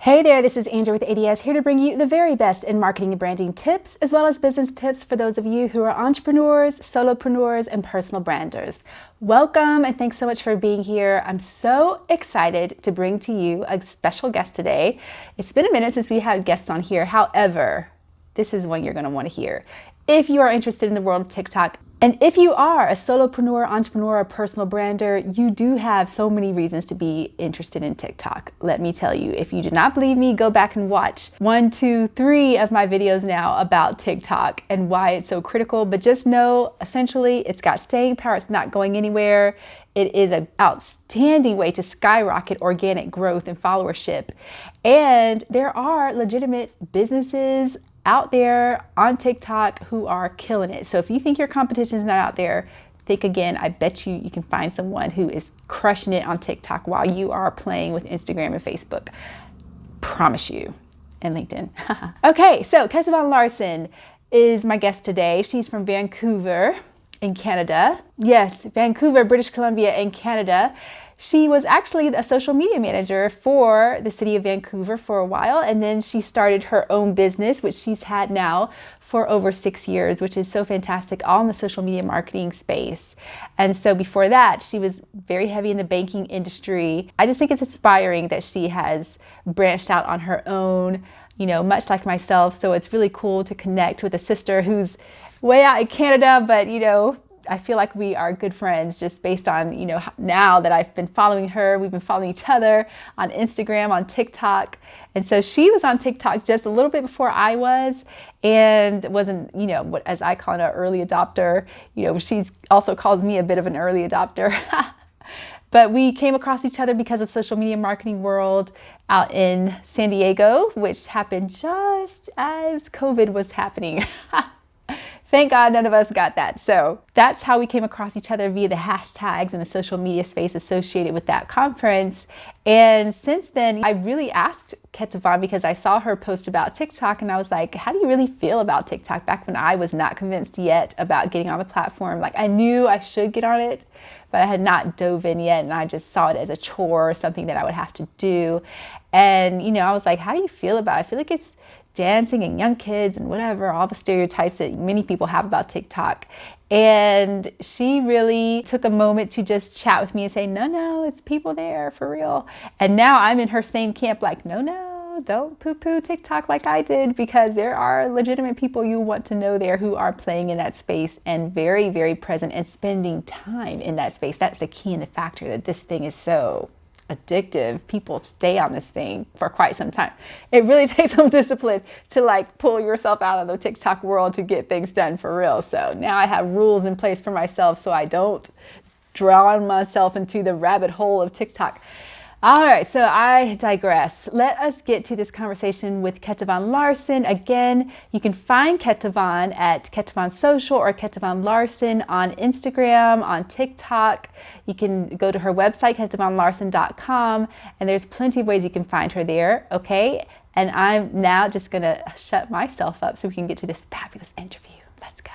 Hey there, this is Andrew with ADS here to bring you the very best in marketing and branding tips, as well as business tips for those of you who are entrepreneurs, solopreneurs, and personal branders. Welcome and thanks so much for being here. I'm so excited to bring to you a special guest today. It's been a minute since we had guests on here. However, this is one you're going to want to hear. If you are interested in the world of TikTok, and if you are a solopreneur, entrepreneur, or personal brander, you do have so many reasons to be interested in TikTok. Let me tell you, if you do not believe me, go back and watch 1, 2, 3 of my videos now about TikTok and why it's so critical. But just know, essentially, it's got staying power. It's not going anywhere. It is an outstanding way to skyrocket organic growth and followership. And there are legitimate businesses out there on TikTok who are killing it. So if you think your competition is not out there, think again. I bet you can find someone who is crushing it on TikTok while you are playing with Instagram and Facebook. Promise you. And LinkedIn. Okay, so Ketevan Larsen is my guest today. She's from Vancouver in Canada. Yes, Vancouver, British Columbia in Canada. She was actually a social media manager for the city of Vancouver for a while, and then she started her own business, which she's had now for over 6 years, which is so fantastic, all in the social media marketing space. And so before that, she was very heavy in the banking industry. I just think it's inspiring that she has branched out on her own, much like myself. So it's really cool to connect with a sister who's way out in Canada, but I feel like we are good friends just based on, now that I've been following her, we've been following each other on Instagram, on TikTok. And so she was on TikTok just a little bit before I was and wasn't, what as I call it, an early adopter. She also calls me a bit of an early adopter. But we came across each other because of social media marketing world out in San Diego, which happened just as COVID was happening. Thank God none of us got that. So that's how we came across each other via the hashtags and the social media space associated with that conference. And since then, I really asked Ketevan because I saw her post about TikTok and I was like, how do you really feel about TikTok? Back when I was not convinced yet about getting on the platform. Like I knew I should get on it, but I had not dove in yet. And I just saw it as a chore, something that I would have to do. And, I was like, how do you feel about it? I feel like it's dancing and young kids and whatever, all the stereotypes that many people have about TikTok. And she really took a moment to just chat with me and say, no, it's people there for real. And now I'm in her same camp, like, no, don't poo-poo TikTok like I did, because there are legitimate people you want to know there who are playing in that space and very, very present and spending time in that space. That's the key and the factor that this thing is so addictive. People stay on this thing for quite some time. It really takes some discipline to pull yourself out of the TikTok world to get things done for real. So now I have rules in place for myself so I don't drown myself into the rabbit hole of TikTok. All right, so I digress. Let us get to this conversation with Ketevan Larsen. Again, you can find Ketevan at Ketevan Social or Ketevan Larsen on Instagram, on TikTok. You can go to her website, ketevanlarsen.com, and there's plenty of ways you can find her there, okay? And I'm now just gonna shut myself up so we can get to this fabulous interview. Let's go.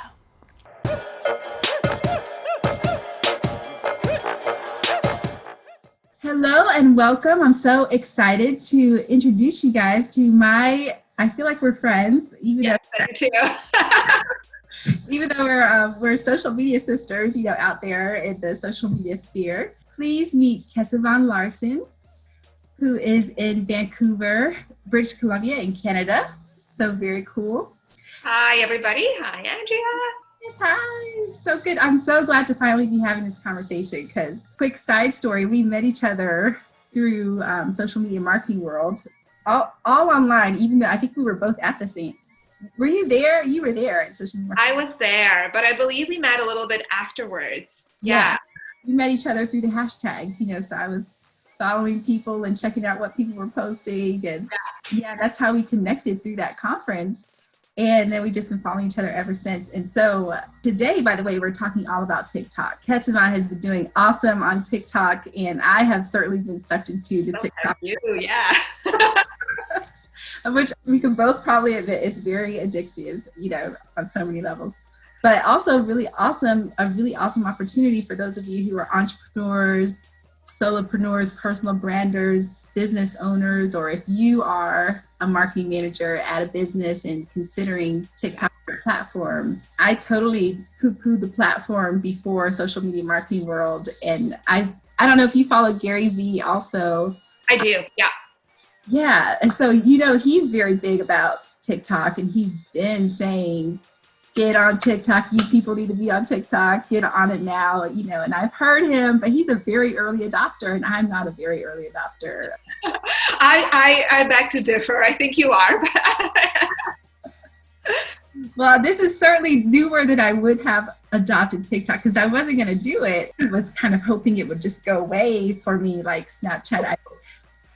Hello and welcome. I'm so excited to introduce you guys to I feel like we're friends, even though we're social media sisters, out there in the social media sphere. Please meet Ketevan Larsen, who is in Vancouver, British Columbia in Canada. So very cool. Hi, everybody. Hi, Andrea. Yes, hi. So good. I'm so glad to finally be having this conversation because quick side story, we met each other through social media marketing world, all online, even though I think we were both at the same. Were you there? You were there at social media marketing. I was there, but I believe we met a little bit afterwards. Yeah. We met each other through the hashtags, so I was following people and checking out what people were posting. And that's how we connected through that conference. And then we've just been following each other ever since. And so today, by the way, we're talking all about TikTok. Ketevan has been doing awesome on TikTok, and I have certainly been sucked into the TikTok. You, yeah. Which we can both probably admit it's very addictive, on so many levels. But also a really awesome opportunity for those of you who are entrepreneurs, solopreneurs, personal branders, business owners, or if you are a marketing manager at a business and considering TikTok as a platform, I totally poo-poo the platform before social media marketing world. And I don't know if you follow Gary Vee also. I do, yeah. Yeah, and so, he's very big about TikTok, and he's been saying, get on TikTok. You people need to be on TikTok. Get on it now, and I've heard him, but he's a very early adopter, and I'm not a very early adopter. I beg to differ. I think you are. Well, this is certainly newer than I would have adopted TikTok because I wasn't going to do it. I was kind of hoping it would just go away for me like Snapchat.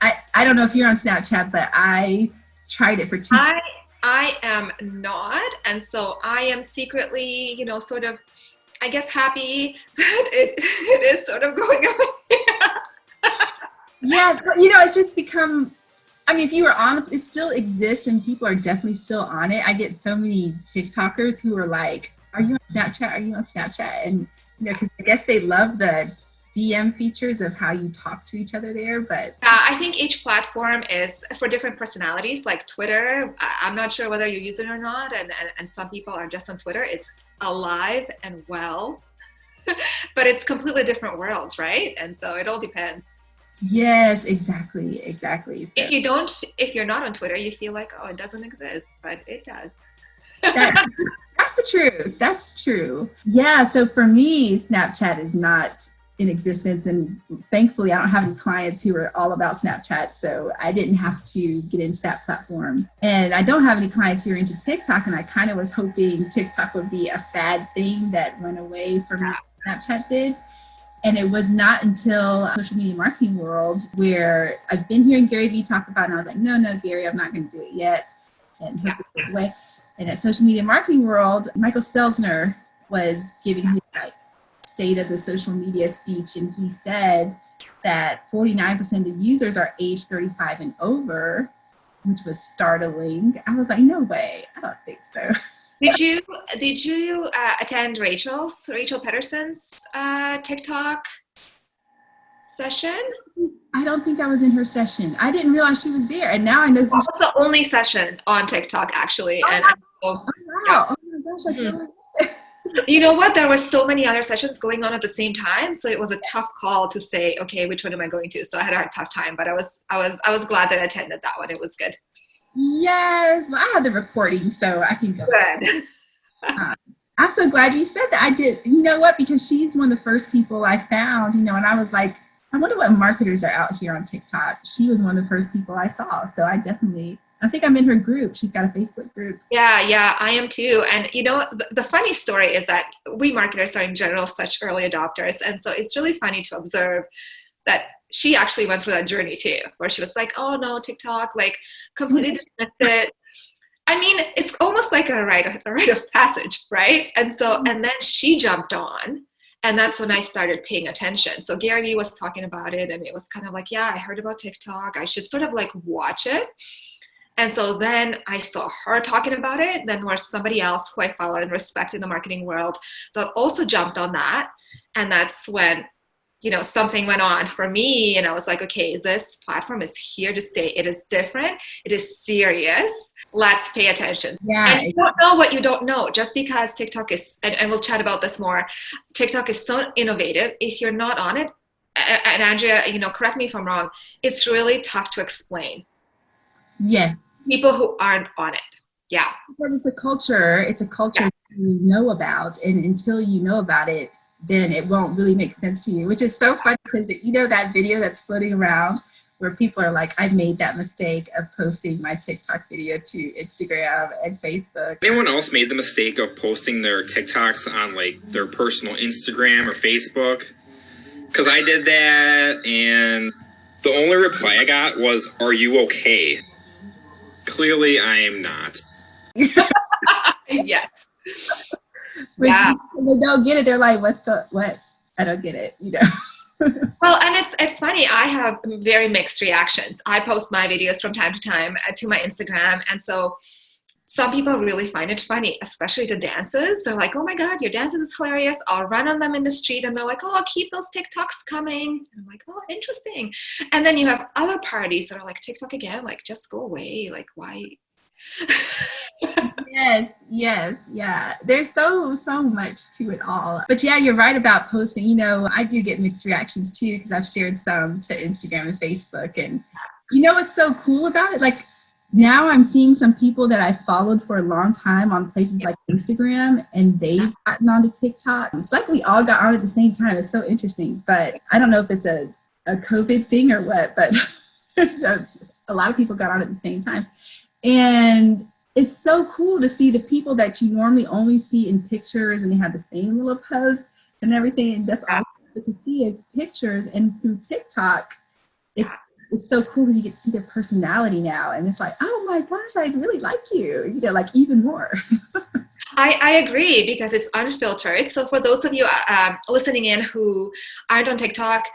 I don't know if you're on Snapchat, but I tried it for 2 seconds. I am not. And so I am secretly, sort of, I guess, happy that it is sort of going away. Yeah, but, it's just become, if you were on, it still exists and people are definitely still on it. I get so many TikTokers who are like, are you on Snapchat? Are you on Snapchat? And, because I guess they love the DM features of how you talk to each other there, but I think each platform is for different personalities. Like Twitter, I'm not sure whether you use it or not, and some people are just on Twitter. It's alive and well, but it's completely different worlds, right? And so it all depends. Yes, exactly. So, if you're not on Twitter, you feel like, oh, it doesn't exist, but it does. That's the truth. That's true. Yeah. So for me, Snapchat is not in existence, and thankfully I don't have any clients who are all about Snapchat, so I didn't have to get into that platform. And I don't have any clients who are into TikTok, and I kind of was hoping TikTok would be a fad thing that went away for me. Snapchat did. And it was not until social media marketing world where I've been hearing Gary Vee talk about it, and I was like, no, Gary, I'm not going to do it yet. And hope it goes away. And at social media marketing world, Michael Stelzner was giving his state of the social media speech, and he said that 49% of users are age 35 and over, which was startling. I was like, no way, I don't think so. Did you attend Rachel Pedersen's TikTok session? I don't think I was in her session. I didn't realize she was there, and now I know. That was the only session on TikTok, actually. Oh, and wow. Yeah. Oh my gosh, I totally missed it. You know what? There were so many other sessions going on at the same time, so it was a tough call to say, okay, which one am I going to? So I had a tough time, but I was glad that I attended that one. It was good. Yes, well, I have the recording, so I can go. Good. I'm so glad you said that. I did. You know what? Because she's one of the first people I found. And I was like, I wonder what marketers are out here on TikTok. She was one of the first people I saw, so I think I'm in her group. She's got a Facebook group. Yeah, I am too. And the funny story is that we marketers are in general such early adopters. And so it's really funny to observe that she actually went through that journey too, where she was like, oh no, TikTok, like completely dismissed it. I mean, it's almost like a rite of passage, right? And so, and then she jumped on, and that's when I started paying attention. So Gary Vee was talking about it, and it was kind of like, yeah, I heard about TikTok. I should sort of like watch it. And so then I saw her talking about it. Then there was somebody else who I follow and respect in the marketing world that also jumped on that. And that's when, something went on for me. And I was like, okay, this platform is here to stay. It is different. It is serious. Let's pay attention. Yeah. And you don't know what you don't know. Just because TikTok is, and we'll chat about this more, TikTok is so innovative. If you're not on it, and Andrea, correct me if I'm wrong, it's really tough to explain. Yes. People who aren't on it. Yeah. Because it's a culture you know about, and until you know about it, then it won't really make sense to you, which is so funny because that video that's floating around where people are like, I made that mistake of posting my TikTok video to Instagram and Facebook. Anyone else made the mistake of posting their TikToks on like their personal Instagram or Facebook? Because I did that, and the only reply I got was, are you okay? Clearly, I am not. Yes. Yeah. They don't get it. They're like, what? I don't get it, Well, and it's funny. I have very mixed reactions. I post my videos from time to time to my Instagram. And so some people really find it funny, especially the dances. They're like, oh my God, your dances is hilarious. I'll run on them in the street. And they're like, oh, I'll keep those TikToks coming. And I'm like, oh, interesting. And then you have other parties that are like, TikTok again, like, just go away. Like, why? Yes, yeah. There's so much to it all. But yeah, you're right about posting. You know, I do get mixed reactions too, because I've shared some to Instagram and Facebook. And you know what's so cool about it? Like, now I'm seeing some people that I followed for a long time on places like Instagram, and they've gotten onto TikTok. It's like we all got on at the same time. It's so interesting. But I don't know if it's a COVID thing or what, but a lot of people got on at the same time. And it's so cool to see the people that you normally only see in pictures, and they have the same little post and everything. And that's all you get to see is pictures. And through TikTok, it's so cool because you get to see their personality now. And it's like, oh my gosh, I really like you, you know, like even more. I agree, because it's unfiltered. So for those of you listening in who aren't on TikTok,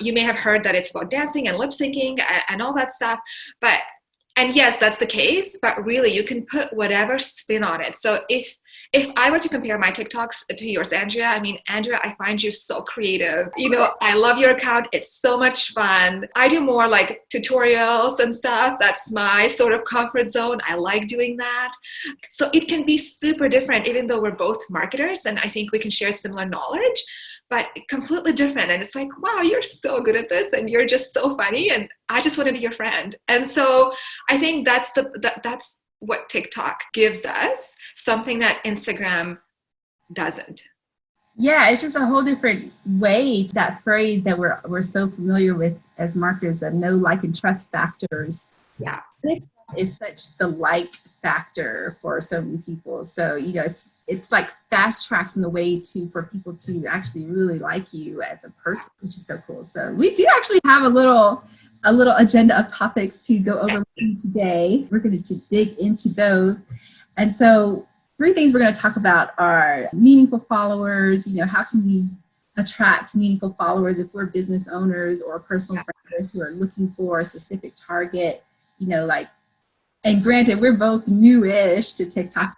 you may have heard that it's about dancing and lip syncing and all that stuff. And yes, that's the case, but really you can put whatever spin on it. So if I were to compare my TikToks to yours, Andrea, I mean, Andrea, I find you so creative. You know, I love your account. It's so much fun. I do more like tutorials and stuff. That's my sort of comfort zone. I like doing that. So it can be super different, even though we're both marketers, and I think we can share similar knowledge, but completely different. And it's like, wow, you're so good at this, and you're just so funny, and I just want to be your friend. And so I think that's what TikTok gives us, something that Instagram doesn't. Yeah, it's just a whole different way. That phrase that we're so familiar with as marketers, the know, like, and trust factors. Yeah, TikTok is such the like factor for so many people. So, you know, it's like fast tracking the way for people to actually really like you as a person, which is so cool. So we do actually have a little agenda of topics to go over with you today. We're going to dig into those. And so 3 things we're going to talk about are meaningful followers. You know, how can we attract meaningful followers if we're business owners or personal branders who are looking for a specific target, you know, like, and granted, we're both newish to TikTok.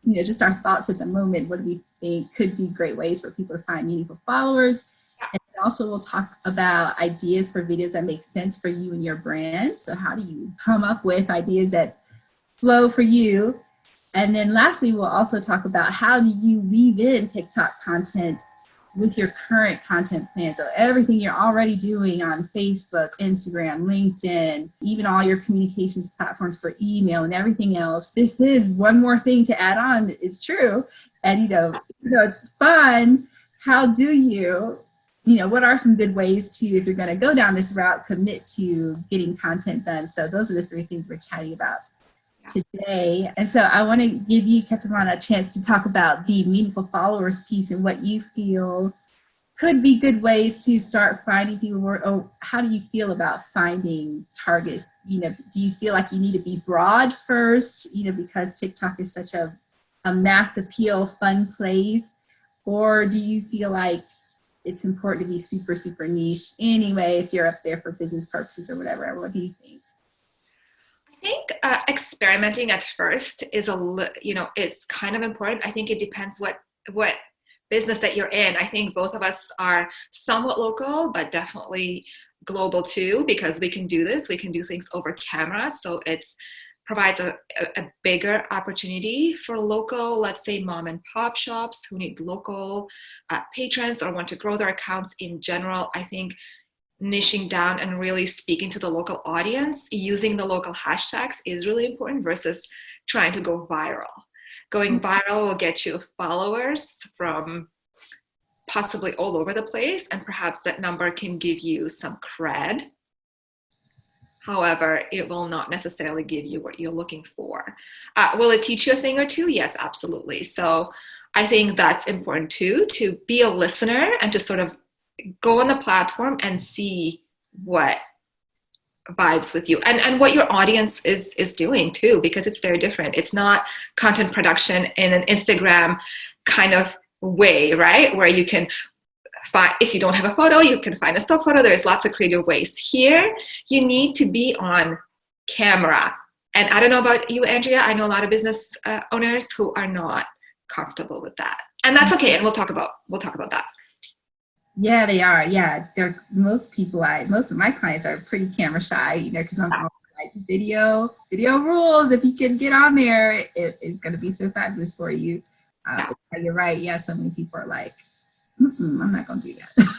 You know, just our thoughts at the moment. What do we think could be great ways for people to find meaningful followers? And also we'll talk about ideas for videos that make sense for you and your brand. So how do you come up with ideas that flow for you? And then lastly, we'll also talk about how do you weave in TikTok content with your current content plan. So everything you're already doing on Facebook, Instagram, LinkedIn, even all your communications platforms for email and everything else. This is one more thing to add on. It's true. And, you know, it's fun. How do you know, what are some good ways to, if you're going to go down this route, commit to getting content done? So those are the 3 things we're chatting about today. And so I want to give you, Ketevan, a chance to talk about the meaningful followers piece and what you feel could be good ways to start finding people, or how do you feel about finding targets? You know, do you feel like you need to be broad first, you know, because TikTok is such a mass appeal, fun place, or do you feel like it's important to be super, super niche anyway, if you're up there for business purposes or whatever? What do you think? I think experimenting at first is it's kind of important. I think it depends what business that you're in. I think both of us are somewhat local, but definitely global too, because we can do this. We can do things over camera. So it's provides a bigger opportunity for local, let's say mom and pop shops who need local patrons or want to grow their accounts in general. I think niching down and really speaking to the local audience, using the local hashtags is really important versus trying to go viral. Going viral will get you followers from possibly all over the place, and perhaps that number can give you some cred. However, it will not necessarily give you what you're looking for. Will it teach you a thing or two? Yes, absolutely. So I think that's important too, to be a listener and to sort of go on the platform and see what vibes with you and what your audience is doing too, because it's very different. It's not content production in an Instagram kind of way, right? Where you can find, if you don't have a photo, you can find a stock photo. There's lots of creative ways. Here, you need to be on camera And I don't know about you, Andrea. I know a lot of business owners who are not comfortable with that, and that's okay. And we'll talk about that. Yeah, they are. Yeah, most of my clients are pretty camera shy, you know, because I'm all like video rules. If you can get on there, it's going to be so fabulous for you. You're right. Yeah, so many people are like, I'm not going to do that.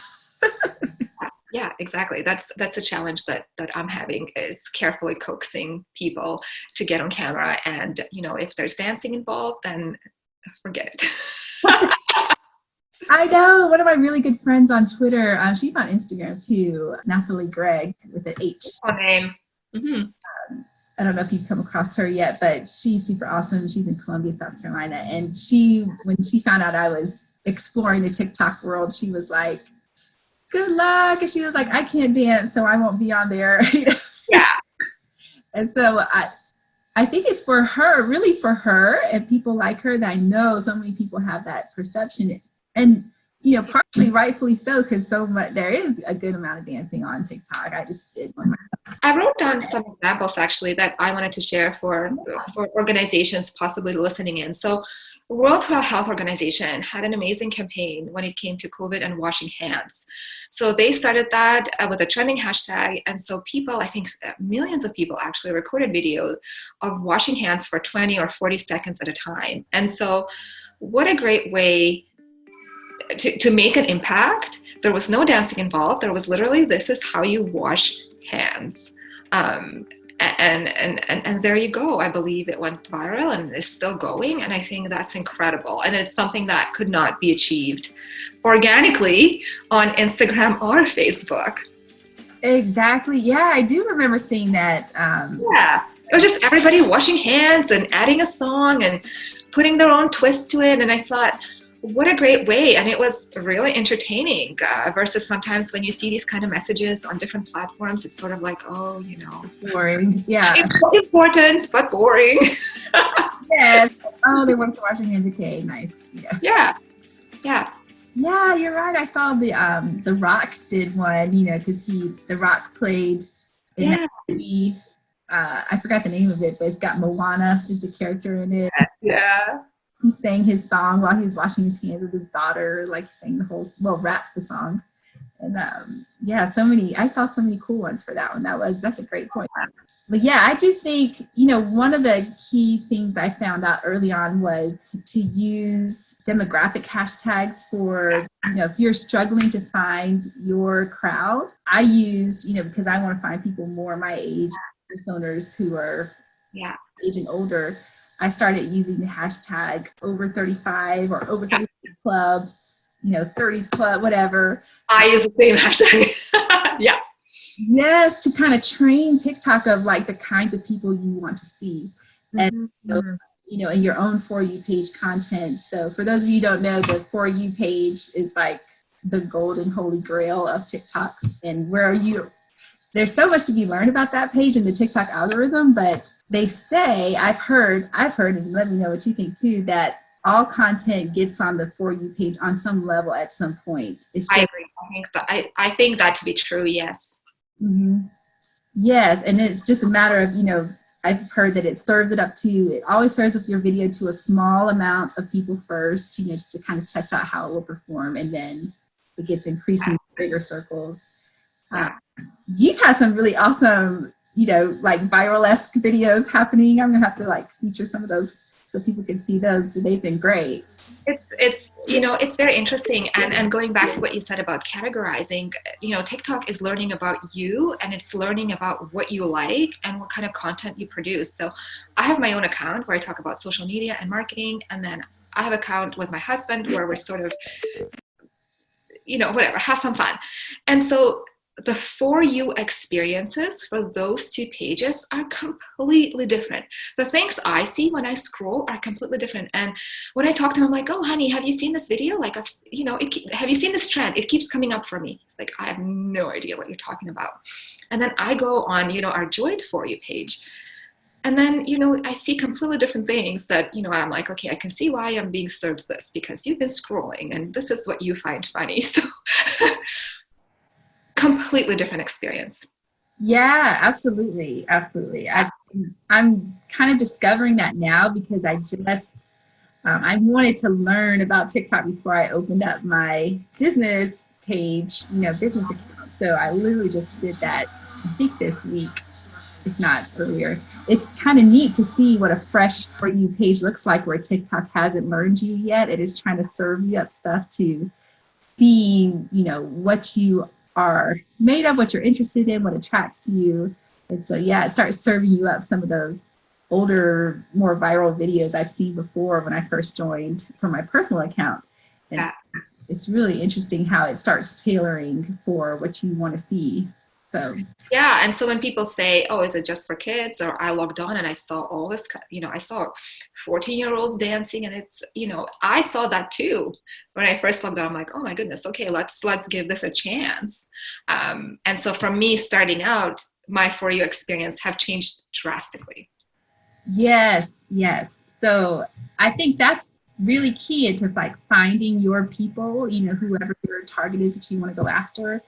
Yeah, exactly. That's a challenge that I'm having, is carefully coaxing people to get on camera. And, you know, if there's dancing involved, then forget it. I know. One of my really good friends on Twitter, she's on Instagram too, Nathalie Gregg with an H. Cool name. Mm-hmm. I don't know if you've come across her yet, but she's super awesome. She's in Columbia, South Carolina. And when she found out I was exploring the TikTok world, she was like, good luck. And she was like, I can't dance, so I won't be on there. Yeah. And so I think it's for her, really for her and people like her, that I know so many people have that perception. And, you know, partially rightfully so, because there is a good amount of dancing on TikTok. I just did one. I wrote down some examples actually that I wanted to share for organizations possibly listening in. So World Health Organization had an amazing campaign when it came to COVID and washing hands. So they started that with a trending hashtag. And so people, I think millions of people actually recorded video of washing hands for 20 or 40 seconds at a time. And so what a great way to make an impact. There was no dancing involved. There was literally, this is how you wash hands. And there you go. I believe it went viral and is still going. And I think that's incredible. And it's something that could not be achieved organically on Instagram or Facebook. Exactly. Yeah, I do remember seeing that. Yeah, it was just everybody washing hands and adding a song and putting their own twist to it. And I thought, what a great way. And it was really entertaining versus sometimes when you see these kind of messages on different platforms, it's sort of like, oh, you know, boring. Yeah. It's important, but boring. Yes. Oh, they want to wash your hands. Okay, nice. Yeah. Yeah. Yeah, you're right. I saw the Rock did one, you know, because The Rock played in that movie. I forgot the name of it, but it's got Moana is the character in it. Yeah. He sang his song while he was washing his hands with his daughter, like sang rapped the song. And I saw so many cool ones for that one. That's a great point. But yeah, I do think, you know, one of the key things I found out early on was to use demographic hashtags for, you know, if you're struggling to find your crowd. I used, you know, because I want to find people more my age, business owners who are age and older. I started using the hashtag over 35 or over 35 club, you know, 30s club, whatever. I use the same hashtag. Yeah. Yes, to kind of train TikTok of like the kinds of people you want to see. And, you know, in your own For You page content. So for those of you who don't know, the For You page is like the golden holy grail of TikTok. And there's so much to be learned about that page and the TikTok algorithm, but they say, I've heard, and let me know what you think too, that all content gets on the For You page on some level at some point. I agree. I think that to be true. Yes. Mm-hmm. Yes. And it's just a matter of, you know, I've heard that it always serves up your video to a small amount of people first, you know, just to kind of test out how it will perform. And then it gets increasing bigger circles. You've had some really awesome, you know, like viral-esque videos happening. I'm gonna have to like feature some of those so people can see those. They've been great. It's you know, it's very interesting. And going back to what you said about categorizing, you know, TikTok is learning about you and it's learning about what you like and what kind of content you produce. So I have my own account where I talk about social media and marketing, and then I have an account with my husband where we're sort of, you know, whatever, have some fun. And so the For You experiences for those two pages are completely different. The things I see when I scroll are completely different. And when I talk to him, I'm like, oh, honey, have you seen this video? Like, have you seen this trend? It keeps coming up for me. It's like, I have no idea what you're talking about. And then I go on, you know, our joint For You page. And then, you know, I see completely different things that, you know, I'm like, okay, I can see why I'm being served this because you've been scrolling and this is what you find funny. So completely different experience. Yeah, absolutely. Absolutely. I'm kind of discovering that now because I wanted to learn about TikTok before I opened up my business page, business account. So I literally just did that, I think this week, if not earlier. It's kind of neat to see what a fresh For You page looks like where TikTok hasn't learned you yet. It is trying to serve you up stuff to see, what you are made of, what you're interested in, what attracts you. And so, yeah, it starts serving you up some of those older, more viral videos I've seen before when I first joined from my personal account. And it's really interesting how it starts tailoring for what you want to see. So yeah, and so when people say, oh, is it just for kids? Or I logged on and I saw all this, I saw 14-year-olds dancing, and it's, I saw that too. When I first logged on, I'm like, oh my goodness, okay, let's give this a chance. And so from me starting out, my For You experience have changed drastically. Yes. So I think that's really key into finding your people, whoever your target is that you want to go after,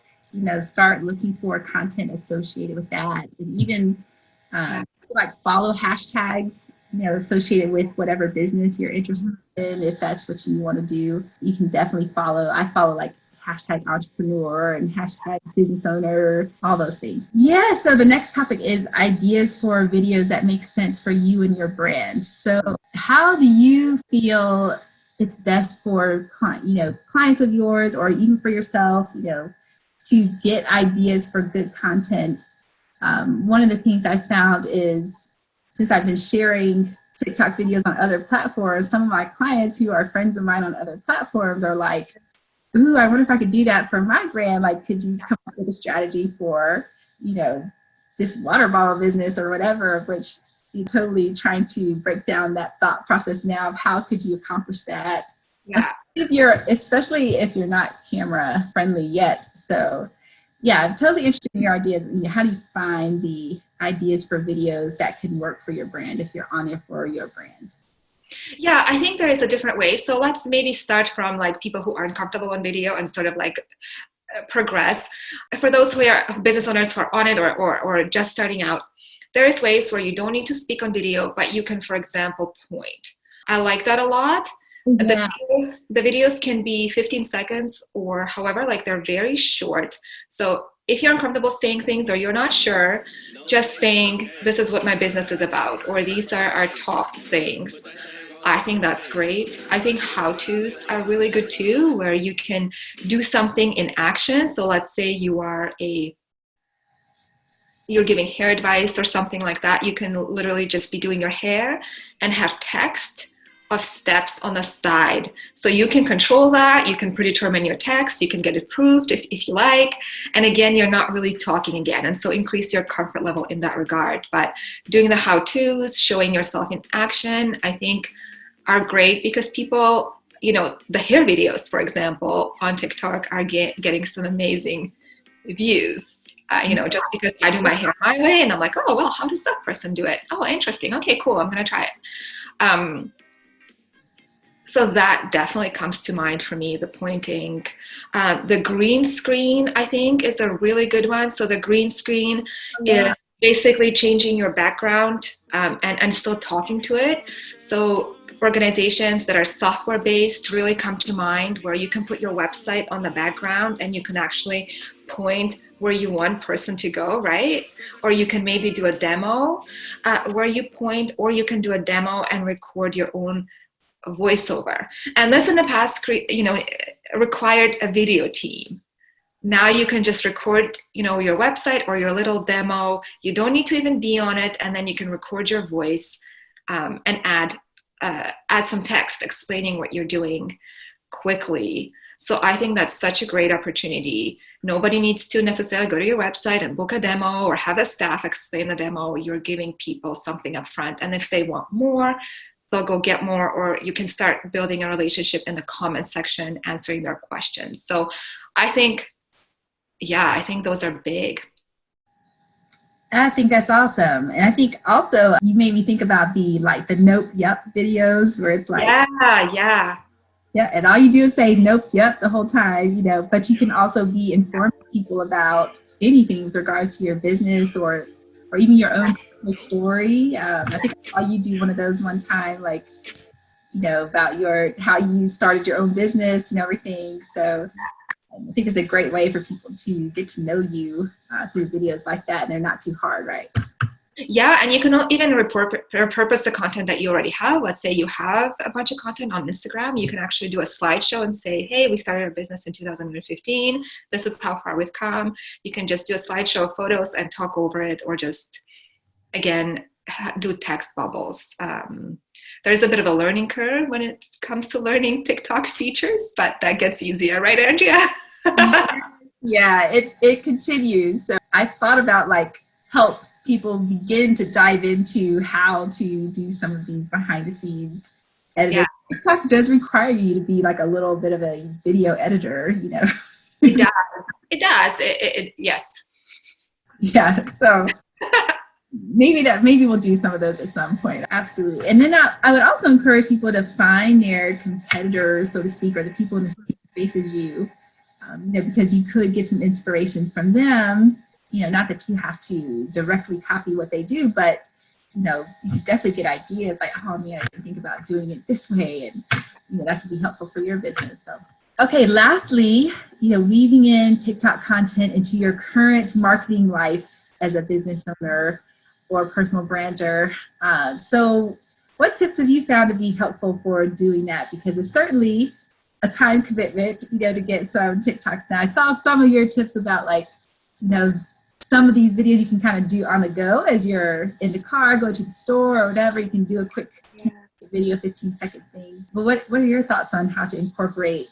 start looking for content associated with that. And even follow hashtags, associated with whatever business you're interested in. If that's what you want to do, you can definitely follow. I follow hashtag entrepreneur and hashtag business owner, all those things. Yeah, so the next topic is ideas for videos that make sense for you and your brand. So how do you feel it's best for clients of yours, or even for yourself, to get ideas for good content? One of the things I found is, since I've been sharing TikTok videos on other platforms, some of my clients who are friends of mine on other platforms are like, ooh, I wonder if I could do that for my brand. Could you come up with a strategy for, this water bottle business or whatever, which you're totally trying to break down that thought process now of how could you accomplish that? Yeah. Especially if you're not camera friendly yet. So yeah, I'm totally interested in your ideas. How do you find the ideas for videos that can work for your brand if you're on there for your brand? Yeah, I think there is a different way. So let's maybe start from people who aren't comfortable on video and sort of progress. For those who are business owners who are on it or just starting out, there's ways where you don't need to speak on video, but you can, for example, point. I like that a lot. Yeah. The videos can be 15 seconds or however, they're very short. So if you're uncomfortable saying things or you're not sure, just saying, this is what my business is about, or these are our top things. I think that's great. I think how-tos are really good too, where you can do something in action. So let's say you're giving hair advice or something like that. You can literally just be doing your hair and have text of steps on the side. So you can control that. You can predetermine your text. You can get it approved if you like. And again, you're not really talking again. And so increase your comfort level in that regard. But doing the how-tos, showing yourself in action, I think are great because people, the hair videos, for example, on TikTok are getting some amazing views. Just because I do my hair my way and I'm like, oh, well, how does that person do it? Oh, interesting. Okay, cool. I'm going to try it. So that definitely comes to mind for me, the pointing. The green screen, I think, is a really good one. So the green screen is basically changing your background and still talking to it. So organizations that are software-based really come to mind, where you can put your website on the background and you can actually point where you want person to go, right? Or you can maybe do a demo where you point, or you can do a demo and record your own voiceover. And this in the past, required a video team. Now you can just record, your website or your little demo. You don't need to even be on it, and then you can record your voice and add some text explaining what you're doing quickly. So I think that's such a great opportunity. Nobody needs to necessarily go to your website and book a demo or have a staff explain the demo. You're giving people something up front. And if they want more, they'll go get more, or you can start building a relationship in the comment section, answering their questions. So I think those are big. I think that's awesome. And I think also you made me think about the nope, yep videos where it's yeah, and all you do is say nope, yep the whole time, but you can also be informing people about anything with regards to your business or even your own a story. I think I saw you do one of those one time, like, about how you started your own business and everything. So I think it's a great way for people to get to know you through videos like that, and they're not too hard, right? Yeah, and you can even repurpose the content that you already have. Let's say you have a bunch of content on Instagram. You can actually do a slideshow and say, hey, we started our business in 2015. This is how far we've come. You can just do a slideshow of photos and talk over it, or just, again, do text bubbles. There's a bit of a learning curve when it comes to learning TikTok features, but that gets easier, right, Andrea? Yeah, it continues. So I thought about help people begin to dive into how to do some of these behind the scenes editing. Yeah. TikTok does require you to be a little bit of a video editor, It does. It does. Yes. Yeah. So maybe we'll do some of those at some point. Absolutely. And then I would also encourage people to find their competitors, so to speak, or the people in the same space as you, because you could get some inspiration from them. Not that you have to directly copy what they do, but, you can definitely get ideas like, oh man, I didn't think about doing it this way. And, that could be helpful for your business. So, okay, lastly, weaving in TikTok content into your current marketing life as a business owner or personal brander. So what tips have you found to be helpful for doing that? Because it's certainly a time commitment, to get some TikToks now. I saw some of your tips about some of these videos you can kind of do on the go as you're in the car, go to the store or whatever. You can do a quick video, 15-second thing. But what are your thoughts on how to incorporate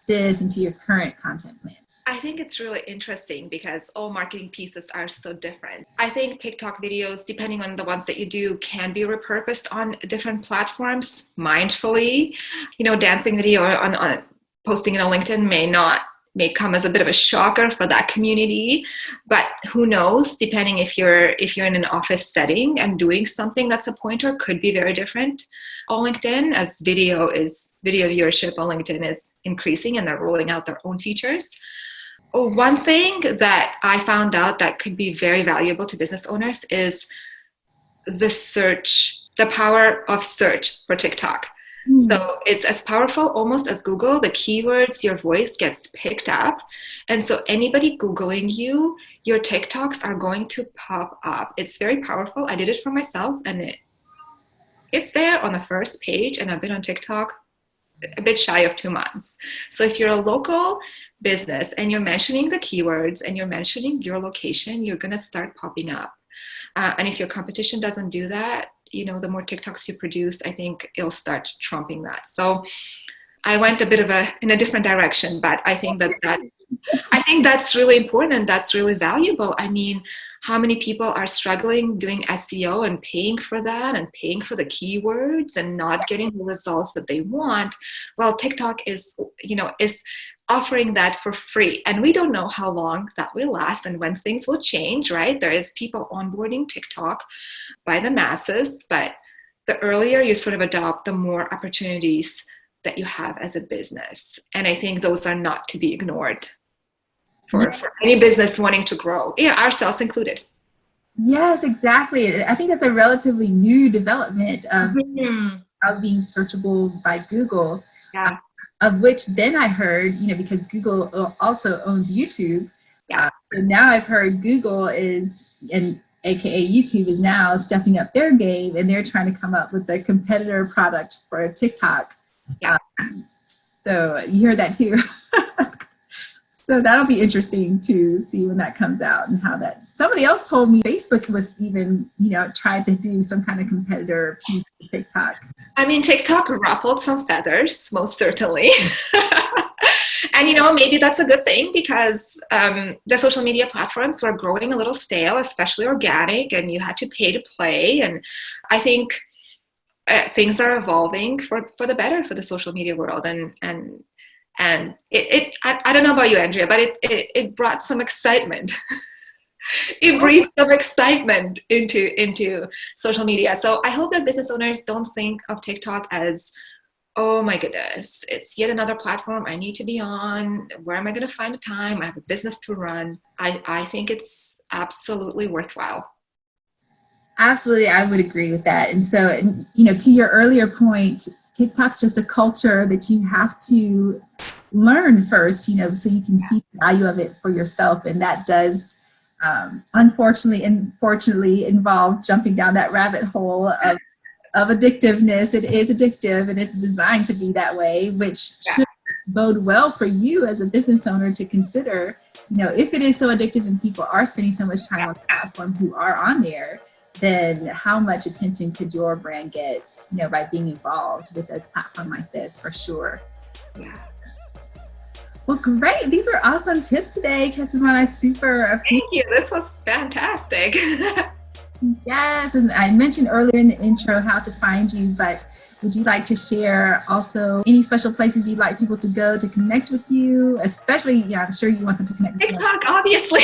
this into your current content plan? I think it's really interesting because all marketing pieces are so different. I think TikTok videos, depending on the ones that you do, can be repurposed on different platforms mindfully. Dancing video on posting it on LinkedIn may come as a bit of a shocker for that community, but who knows, depending if you're in an office setting and doing something that's a pointer, could be very different on LinkedIn, as video viewership on LinkedIn is increasing and they're rolling out their own features. One thing that I found out that could be very valuable to business owners is the power of search for TikTok. So it's as powerful almost as Google. The keywords, your voice gets picked up. And so anybody Googling you, your TikToks are going to pop up. It's very powerful. I did it for myself, and it's there on the first page, and I've been on TikTok a bit shy of 2 months. So if you're a local business and you're mentioning the keywords and you're mentioning your location, you're going to start popping up. And if your competition doesn't do that, the more TikToks you produce, I think it'll start trumping that. So I went a bit in a different direction, but I think that's really important and that's really valuable. I mean, how many people are struggling doing SEO and paying for that and paying for the keywords and not getting the results that they want? Well, TikTok is offering that for free. And we don't know how long that will last and when things will change, right? There is people onboarding TikTok by the masses, but the earlier you sort of adopt, the more opportunities that you have as a business. And I think those are not to be ignored for any business wanting to grow, ourselves included. Yes, exactly. I think that's a relatively new development of being searchable by Google. Yeah. Of which then I heard, because Google also owns YouTube. Yeah. So now I've heard Google and AKA YouTube is now stepping up their game, and they're trying to come up with a competitor product for TikTok. Yeah. So you heard that too. So that'll be interesting to see when that comes out and how that. Somebody else told me Facebook was even, tried to do some kind of competitor piece for TikTok. I mean, TikTok ruffled some feathers, most certainly. And, maybe that's a good thing because the social media platforms were growing a little stale, especially organic, and you had to pay to play. And I think things are evolving for the better for the social media world. And I don't know about you, Andrea, but it brought some excitement. It breathed some excitement into social media. So I hope that business owners don't think of TikTok as, oh my goodness, it's yet another platform I need to be on. Where am I going to find the time? I have a business to run. I think it's absolutely worthwhile. Absolutely, I would agree with that. And so, to your earlier point, TikTok's just a culture that you have to learn first, so you can see the value of it for yourself. And that does, unfortunately and fortunately, involve jumping down that rabbit hole of addictiveness. It is addictive, and it's designed to be that way, which should bode well for you as a business owner to consider, if it is so addictive and people are spending so much time on the platform who are on there, then how much attention could your brand get, by being involved with a platform like this, for sure. Yeah. Well, great. These were awesome tips today, Ketevan. I super appreciate. Thank you. This was fantastic. Yes, and I mentioned earlier in the intro how to find you, but would you like to share also any special places you'd like people to go to connect with you? Especially, I'm sure you want them to connect with you. TikTok, obviously.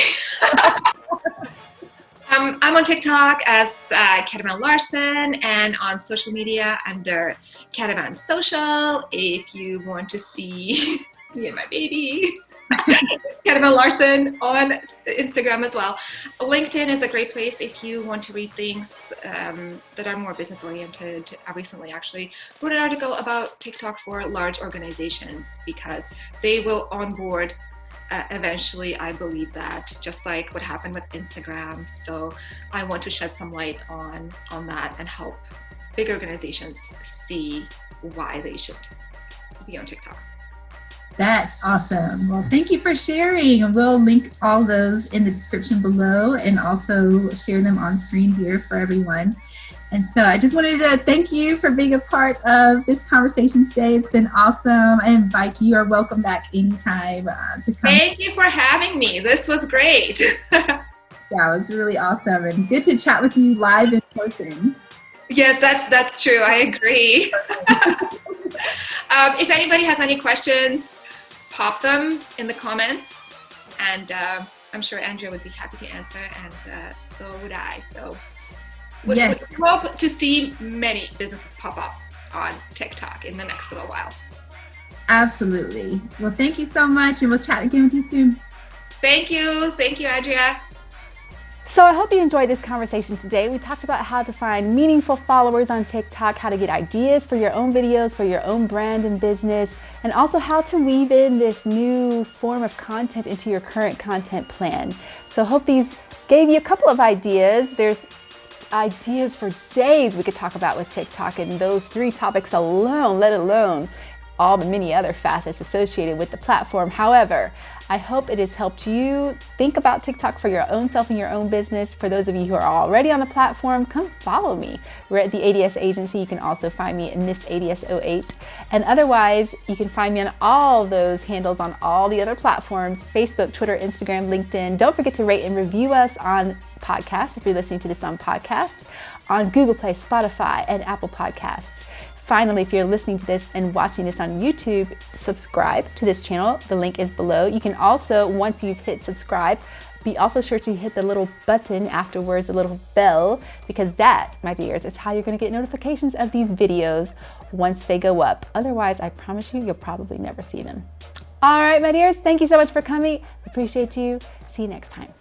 I'm on TikTok as Ketevan Larsen, and on social media under Ketevan Social. If you want to see me and my baby, Ketevan Larsen on Instagram as well. LinkedIn is a great place if you want to read things that are more business oriented. I recently actually wrote an article about TikTok for large organizations because they will onboard eventually. I believe that, just like what happened with Instagram. So I want to shed some light on that and help big organizations see why they should be on TikTok. That's awesome. Well, thank you for sharing. We'll link all those in the description below and also share them on screen here for everyone. And so I just wanted to thank you for being a part of this conversation today. It's been awesome. I invite you. You're welcome back anytime to come. Thank you for having me. This was great. Yeah, it was really awesome and good to chat with you live in person. Yes, that's true. I agree. If anybody has any questions, pop them in the comments, and I'm sure Andrea would be happy to answer, and so would I. So we hope to see many businesses pop up on TikTok in the next little while. Absolutely. Well, thank you so much, and we'll chat again with you soon. Thank you, Andrea. So I hope you enjoyed this conversation today. We talked about how to find meaningful followers on TikTok, how to get ideas for your own videos, for your own brand and business, and also how to weave in this new form of content into your current content plan. So I hope these gave you a couple of ideas. There's ideas for days we could talk about with TikTok, and those 3 topics alone, let alone all the many other facets associated with the platform. However, I hope it has helped you think about TikTok for your own self and your own business. For those of you who are already on the platform, come follow me. We're at the ADS Agency. You can also find me at Miss ADS 08. And otherwise, you can find me on all those handles on all the other platforms: Facebook, Twitter, Instagram, LinkedIn. Don't forget to rate and review us on podcasts if you're listening to this on podcast, on Google Play, Spotify, and Apple Podcasts. Finally, if you're listening to this and watching this on YouTube, subscribe to this channel. The link is below. You can also, once you've hit subscribe, be also sure to hit the little button afterwards, the little bell, because that, my dears, is how you're going to get notifications of these videos once they go up. Otherwise, I promise you, you'll probably never see them. All right, my dears, thank you so much for coming. Appreciate you. See you next time.